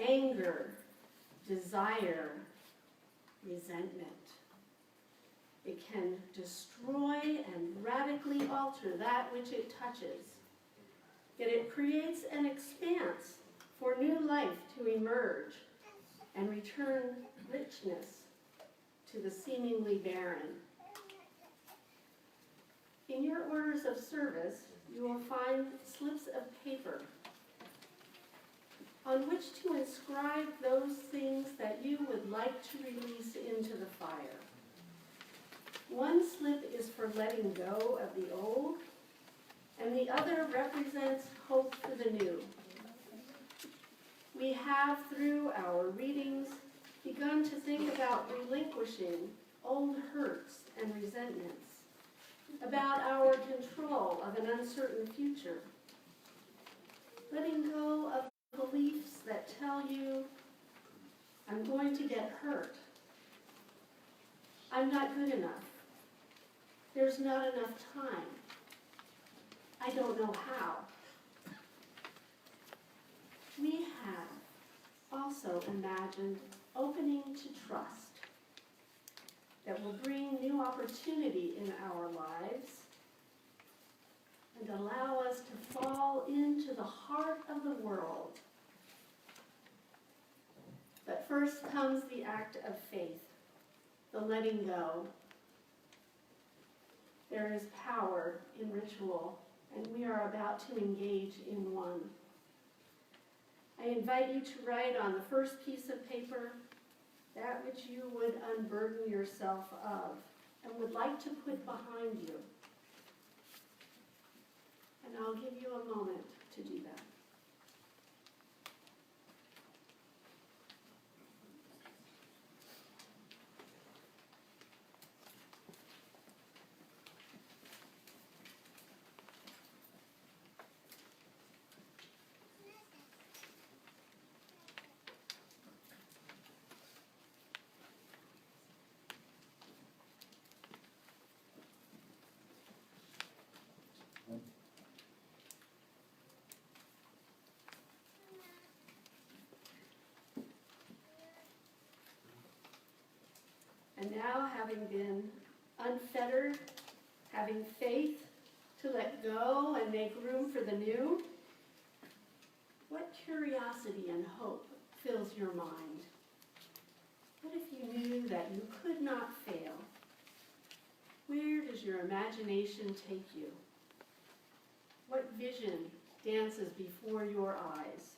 anger, desire, resentment. It can destroy and radically alter that which it touches. Yet it creates an expanse for new life to emerge and return richness to the seemingly barren. In your orders of service, you will find slips of paper on which to inscribe those things that you would like to release into the fire. One slip is for letting go of the old, and the other represents hope for the new. We have, through our readings, begun to think about relinquishing old hurts and resentments, about our control of an uncertain future, letting go of beliefs that tell you, I'm going to get hurt, I'm not good enough, there's not enough time, I don't know how. We have also imagined opening to trust that will bring new opportunity in our lives and allow us to fall into the heart of the world. But first comes the act of faith, the letting go. There is power in ritual, and we are about to engage in one. I invite you to write on the first piece of paper that which you would unburden yourself of and would like to put behind you. And I'll give you a moment to do that. And now, having been unfettered, having faith to let go and make room for the new, what curiosity and hope fills your mind? What if you knew that you could not fail? Where does your imagination take you? What vision dances before your eyes?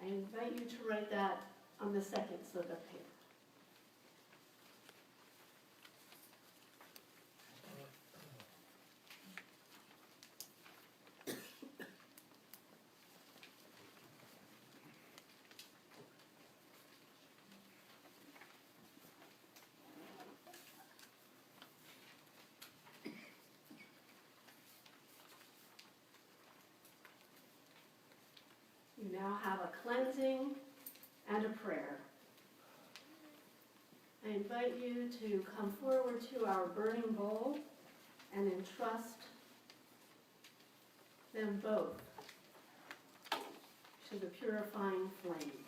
I invite you to write that on the second slip of paper. You now have a cleansing and a prayer. I invite you to come forward to our burning bowl and entrust them both to the purifying flames.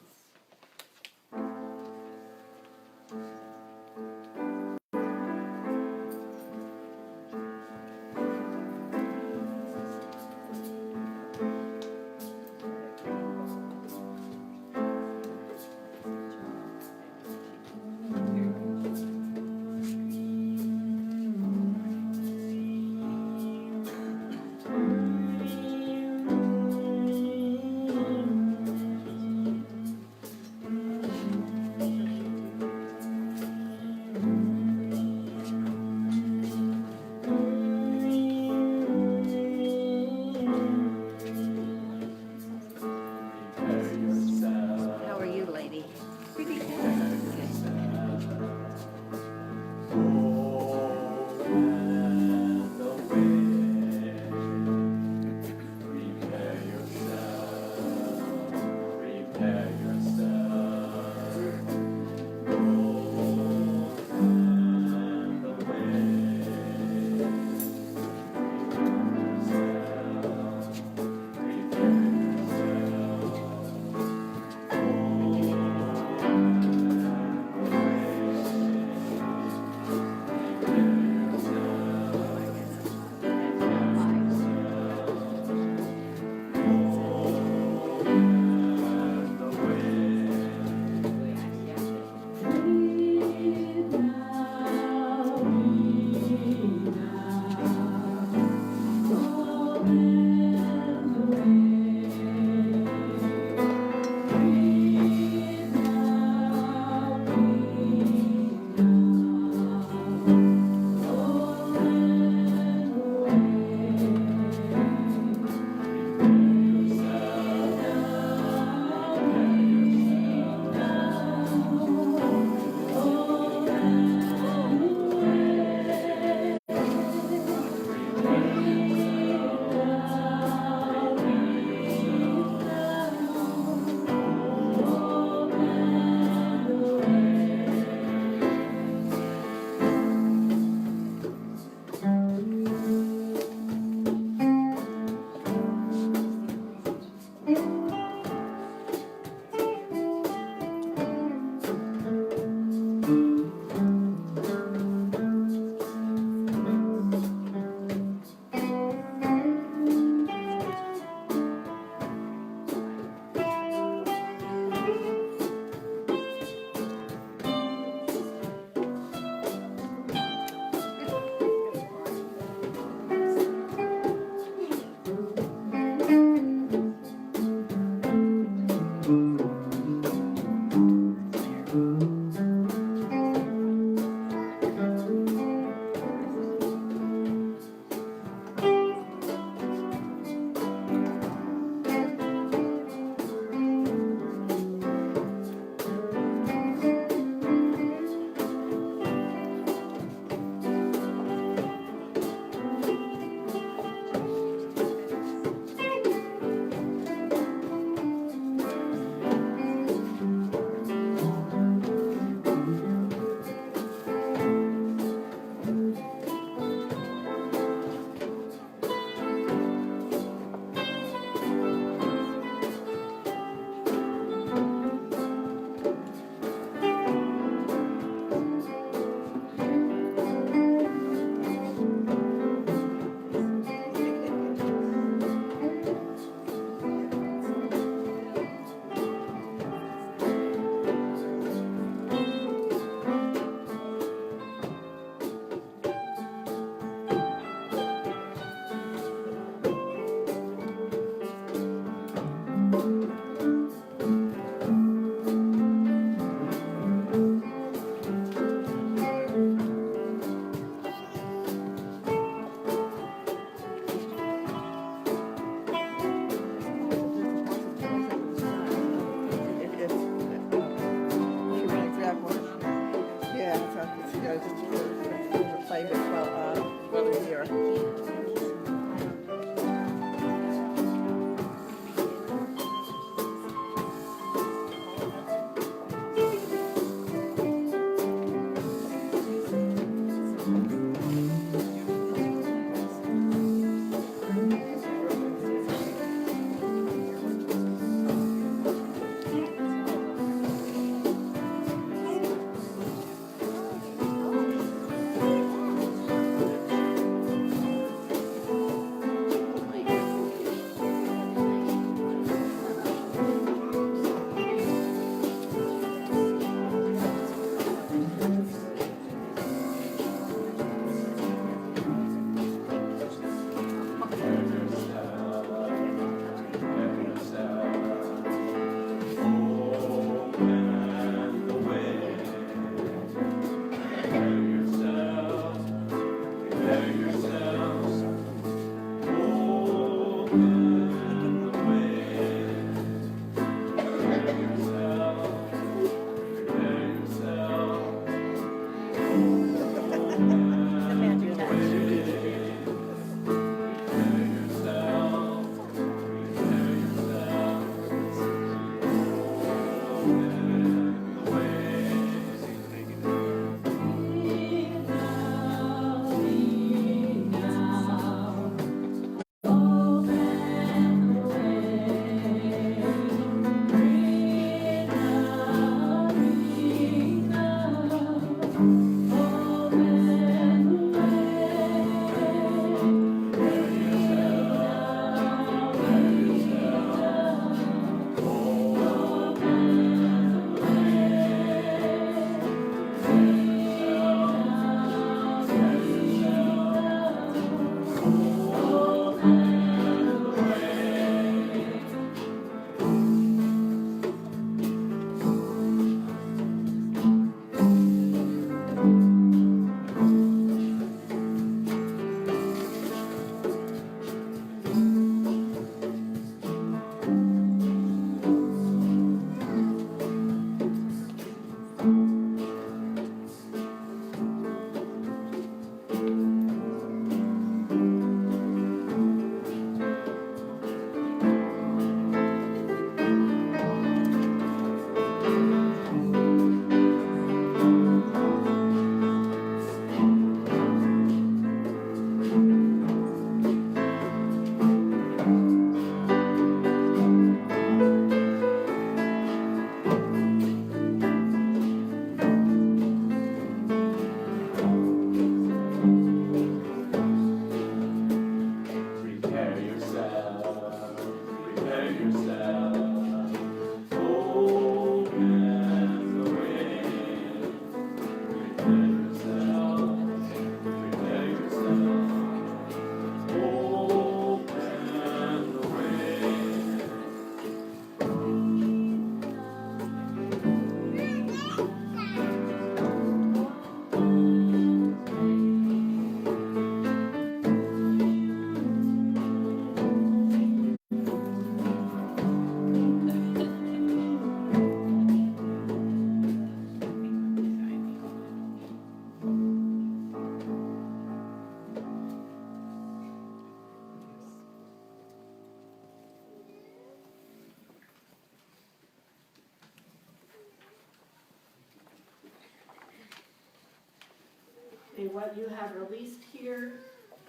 May what you have released here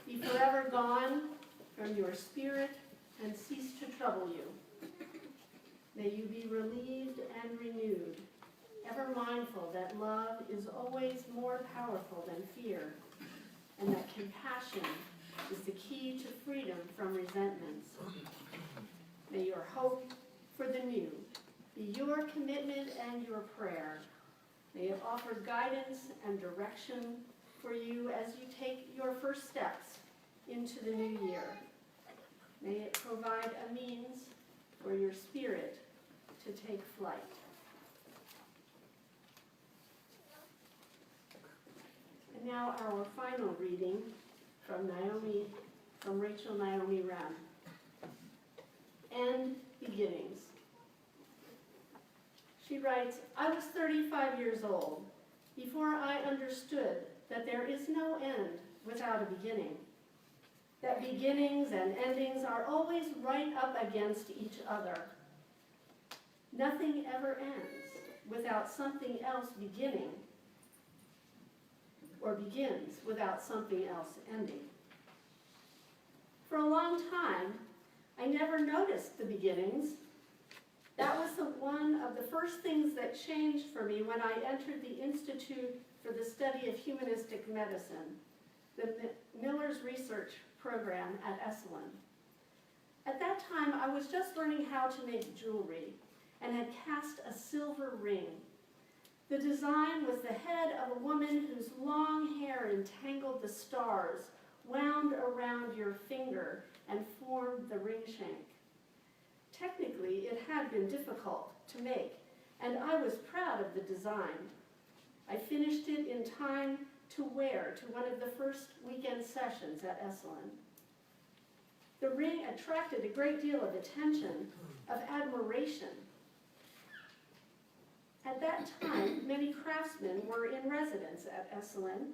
be forever gone from your spirit and cease to trouble you. May you be relieved and renewed, ever mindful that love is always more powerful than fear, and that compassion is the key to freedom from resentments. May your hope for the new be your commitment and your prayer. May it offer guidance and direction for you as you take your first steps into the new year. May it provide a means for your spirit to take flight. And now our final reading from Rachel Naomi Rehm. End beginnings. She writes, I was 35 years old before I understood that there is no end without a beginning, that beginnings and endings are always right up against each other. Nothing ever ends without something else beginning, or begins without something else ending. For a long time, I never noticed the beginnings. That was one of the first things that changed for me when I entered the Institute for the Study of Humanistic Medicine, the Miller's Research Program at Esalen. At that time, I was just learning how to make jewelry and had cast a silver ring. The design was the head of a woman whose long hair entangled the stars, wound around your finger, and formed the ring shank. Technically, it had been difficult to make, and I was proud of the design. I finished it in time to wear to one of the first weekend sessions at Esalen. The ring attracted a great deal of attention, of admiration. At that time, many craftsmen were in residence at Esalen,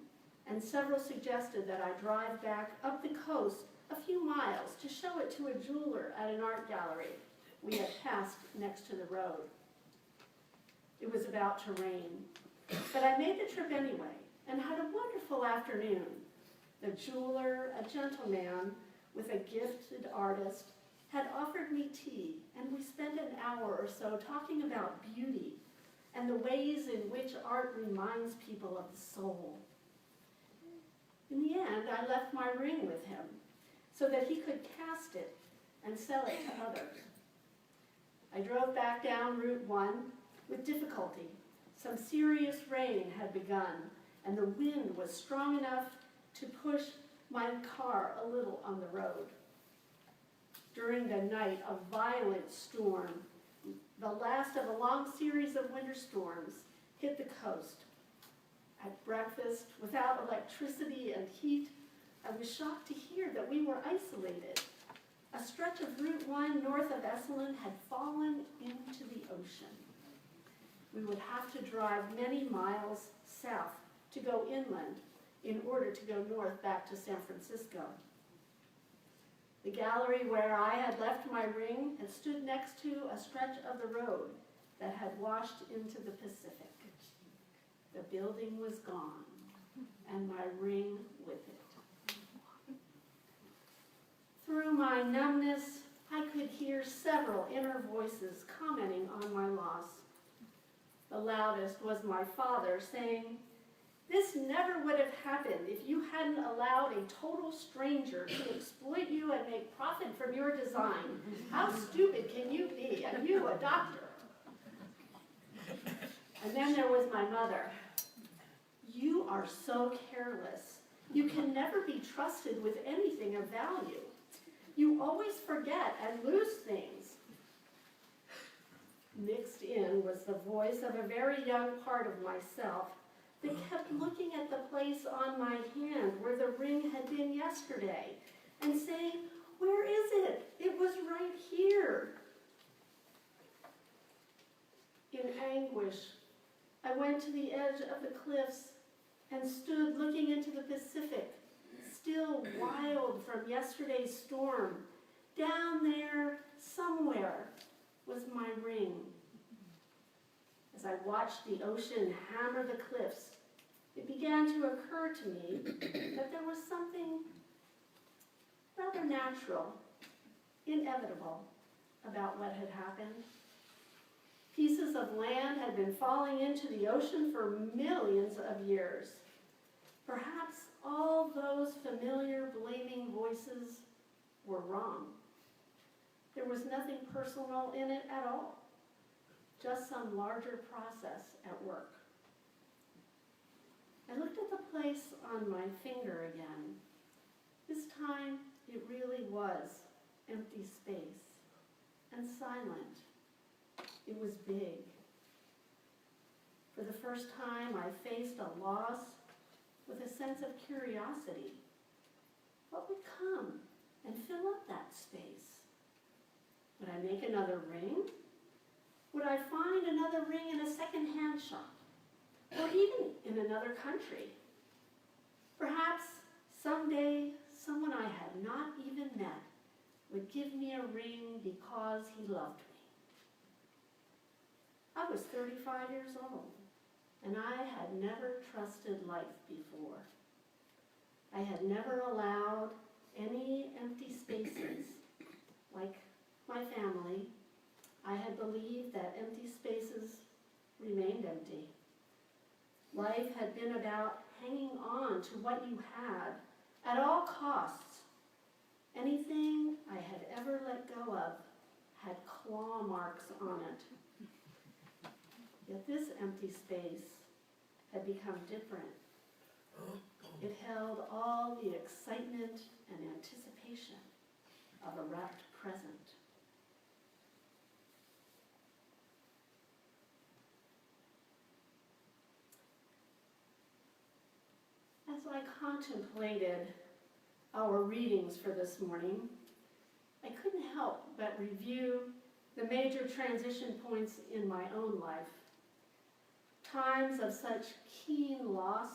and several suggested that I drive back up the coast a few miles to show it to a jeweler at an art gallery we had passed next to the road. It was about to rain, but I made the trip anyway and had a wonderful afternoon. The jeweler, a gentleman with a gifted artist, had offered me tea, and we spent an hour or so talking about beauty and the ways in which art reminds people of the soul. In the end, I left my ring with him so that he could cast it and sell it to others. I drove back down Route 1 with difficulty. Some serious rain had begun, and the wind was strong enough to push my car a little on the road. During the night, a violent storm, the last of a long series of winter storms, hit the coast. At breakfast, without electricity and heat, I was shocked to hear that we were isolated. A stretch of Route 1 north of Esalen had fallen into the ocean. We would have to drive many miles south to go inland in order to go north back to San Francisco. The gallery where I had left my ring had stood next to a stretch of the road that had washed into the Pacific. The building was gone, and my ring with it. Through my numbness, I could hear several inner voices commenting on my loss. The loudest was my father saying, "This never would have happened if you hadn't allowed a total stranger to exploit you and make profit from your design. How stupid can you be, and you a doctor?" And then there was my mother. "You are so careless. You can never be trusted with anything of value. You always forget and lose things." Mixed in was the voice of a very young part of myself that kept looking at the place on my hand where the ring had been yesterday and saying, "Where is it? It was right here." In anguish, I went to the edge of the cliffs and stood looking into the Pacific, still wild from yesterday's storm. Down there, somewhere, was my ring. As I watched the ocean hammer the cliffs, it began to occur to me that there was something rather natural, inevitable, about what had happened. Pieces of land had been falling into the ocean for millions of years. Perhaps all those familiar blaming voices were wrong. There was nothing personal in it at all, just some larger process at work. I looked at the place on my finger again. This time, it really was empty space, and silent. It was big. For the first time, I faced a loss with a sense of curiosity. What would come and fill up that space? Would I make another ring? Would I find another ring in a second-hand shop? Or even in another country? Perhaps someday someone I had not even met would give me a ring because he loved me. I was 35 years old, and I had never trusted life before. I had never allowed any empty spaces. Like my family, I had believed that empty spaces remained empty. Life had been about hanging on to what you had at all costs. Anything I had ever let go of had claw marks on it. Yet this empty space had become different. It held all the excitement and anticipation of a wrapped present. As I contemplated our readings for this morning, I couldn't help but review the major transition points in my own life. Times of such keen loss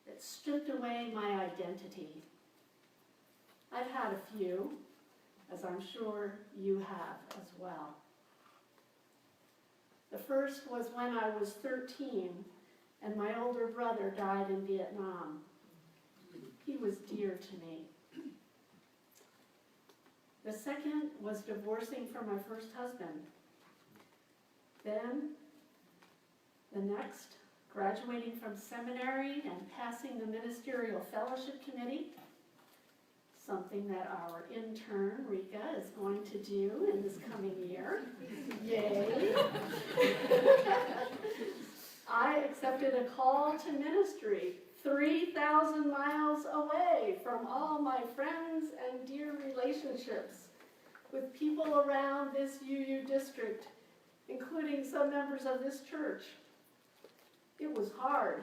that stripped away my identity. I've had a few, as I'm sure you have as well. The first was when I was 13 and my older brother died in Vietnam. He was dear to me. The second was divorcing from my first husband. Then, the next, graduating from seminary and passing the ministerial fellowship committee, something that our intern, Rika, is going to do in this coming year. Yay! I accepted a call to ministry 3,000 miles away from all my friends and dear relationships with people around this UU district, including some members of this church. It was hard.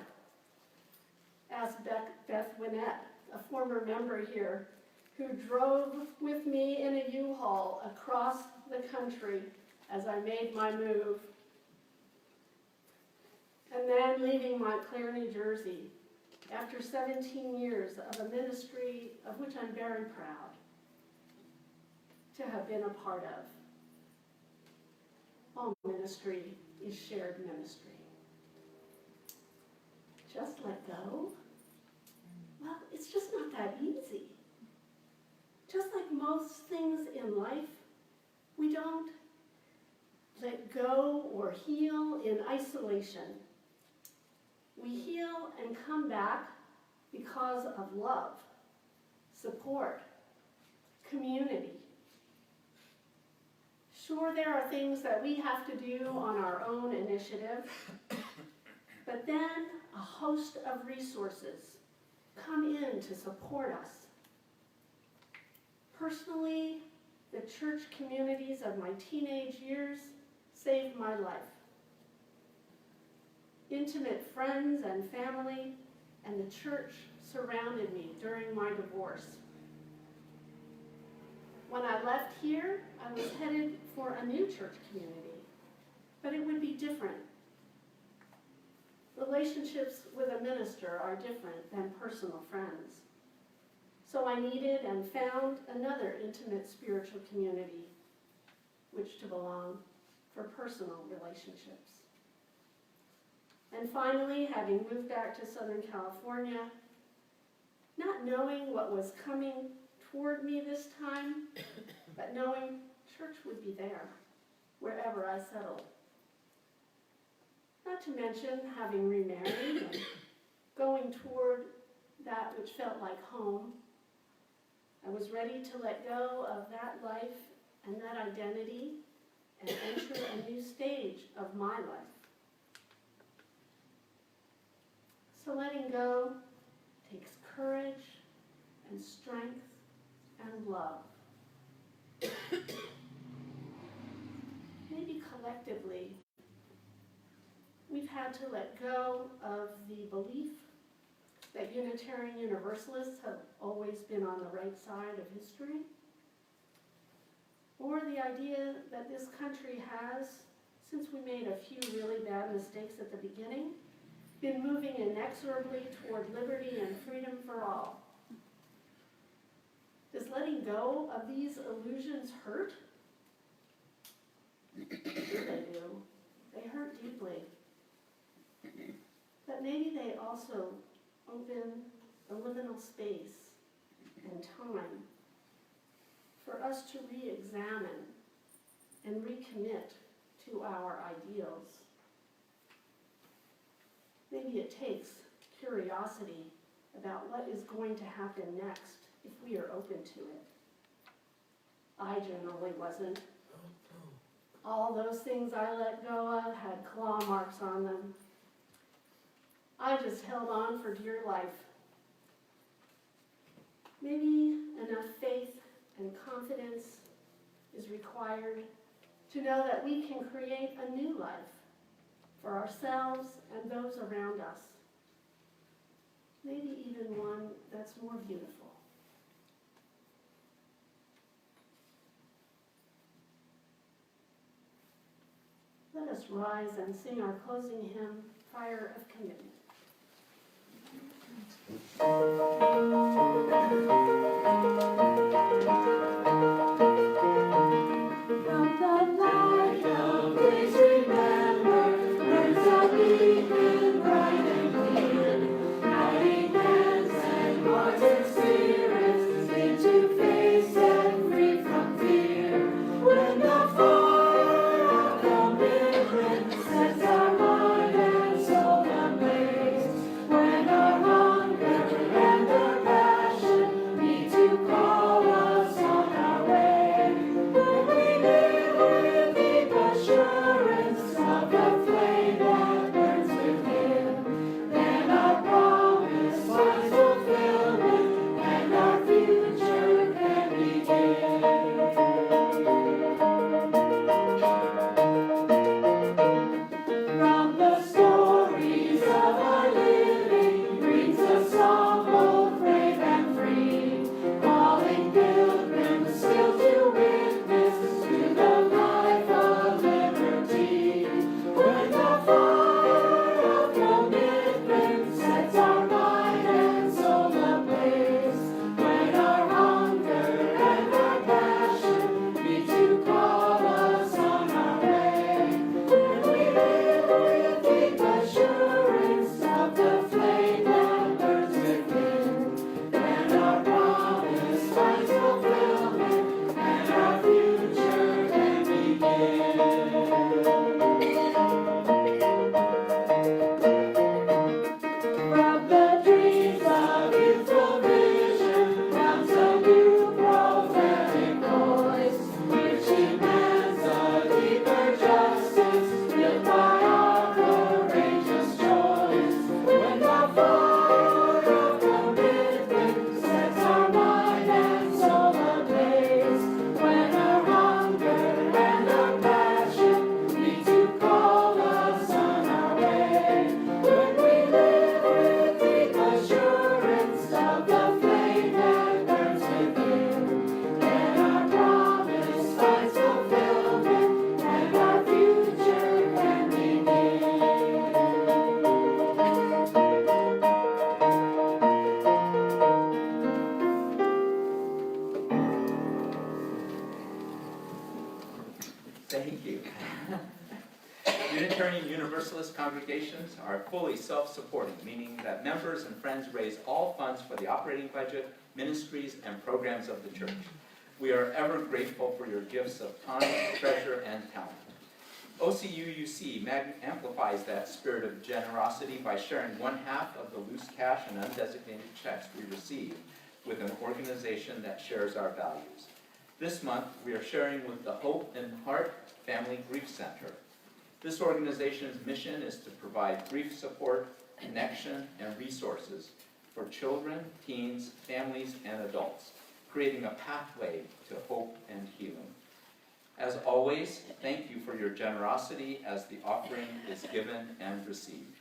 Ask Beth Winnett, a former member here, who drove with me in a U-Haul across the country as I made my move. And then leaving Montclair, New Jersey, after 17 years of a ministry of which I'm very proud to have been a part of. All ministry is shared ministry. Just let go? Well, it's just not that easy. Just like most things in life, we don't let go or heal in isolation. We heal and come back because of love, support, community. Sure, there are things that we have to do on our own initiative, but then a host of resources come in to support us. Personally, the church communities of my teenage years saved my life. Intimate friends and family and the church surrounded me during my divorce. When I left here, I was headed for a new church community, but it would be different. Relationships with a minister are different than personal friends. So I needed and found another intimate spiritual community which to belong for personal relationships. And finally, having moved back to Southern California, not knowing what was coming toward me this time, but knowing church would be there, wherever I settled. Not to mention having remarried and going toward that which felt like home. I was ready to let go of that life and that identity and enter a new stage of my life. So letting go takes courage and strength and love. collectively, we've had to let go of the belief that Unitarian Universalists have always been on the right side of history, or the idea that this country has, since we made a few really bad mistakes at the beginning, been moving inexorably toward liberty and freedom for all. Does letting go of these illusions hurt? Sure they do. They hurt deeply. But maybe they also open a liminal space and time for us to re-examine and recommit to our ideals. Maybe it takes curiosity about what is going to happen next if we are open to it. I generally wasn't. All those things I let go of had claw marks on them. I just held on for dear life. Maybe enough faith and confidence is required to know that we can create a new life for ourselves and those around us. Maybe even one that's more beautiful. Let us rise and sing our closing hymn, Fire of Commitment. From the light of grace remember, words of beacon bright and clear, guiding hands and hearts and spirits, into faith set free from fear. When the fire of commitment sets our mind and soul ablaze, when our hunger and our passion need to call us on our way, when we live with deep assurance of the flame that burns within, then our promise finds fulfillment and our future can begin. From the stories of our living rings a song bold, brave, and free, calling pilgrims still to witness to the life of liberty. When the fire of commitment sets our mind and soul ablaze, when our hunger and our passion need to call us on our way, when we live with deep assurance of the flame that burns within, then our promise finds fulfillment and our future can begin. From the dreams of youthful vision comes a new prophetic voice, which demands a deeper justice built by our courageous choice. When the fire of commitment sets our mind and soul ablaze, when our hunger and our passion need to call us on our way, when we live with deep assurance of the flame that burns within, then our promise finds fulfillment and our future can begin. Thank you. Unitarian Universalist congregations are fully self-supporting, meaning that members and friends raise all funds for the operating budget, ministries, and programs of the church. We are ever grateful for your gifts of time, treasure, and talent. OCUUC amplifies that spirit of generosity by sharing 1/2 of the loose cash and undesignated checks we receive with an organization that shares our values. This month, we are sharing with the Hope and Heart Family Grief Center. This organization's mission is to provide grief support, connection, and resources for children, teens, families, and adults, creating a pathway to hope and healing. As always, thank you for your generosity as the offering is given and received.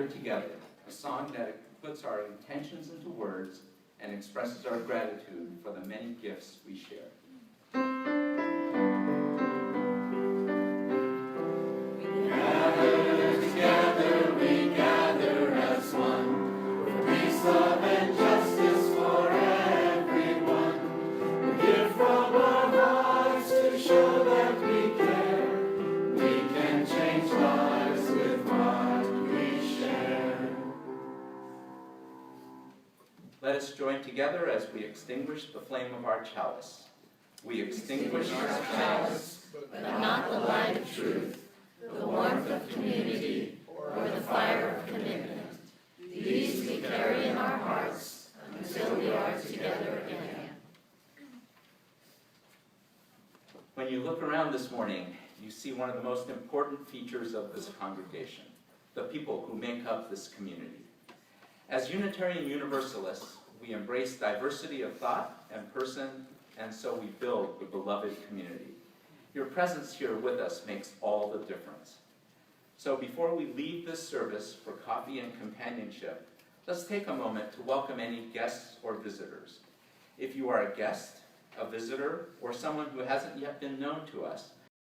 Together, a song that puts our intentions into words and expresses our gratitude for the many gifts we share. Let us join together as we extinguish the flame of our chalice. We extinguish our chalice, but not the light of truth, the warmth of community, or the fire of commitment. These we carry in our hearts until we are together again. When you look around this morning, you see one of the most important features of this congregation, the people who make up this community. As Unitarian Universalists, we embrace diversity of thought and person, and so we build the beloved community. Your presence here with us makes all the difference. So before we leave this service for coffee and companionship, let's take a moment to welcome any guests or visitors. If you are a guest, a visitor, or someone who hasn't yet been known to us,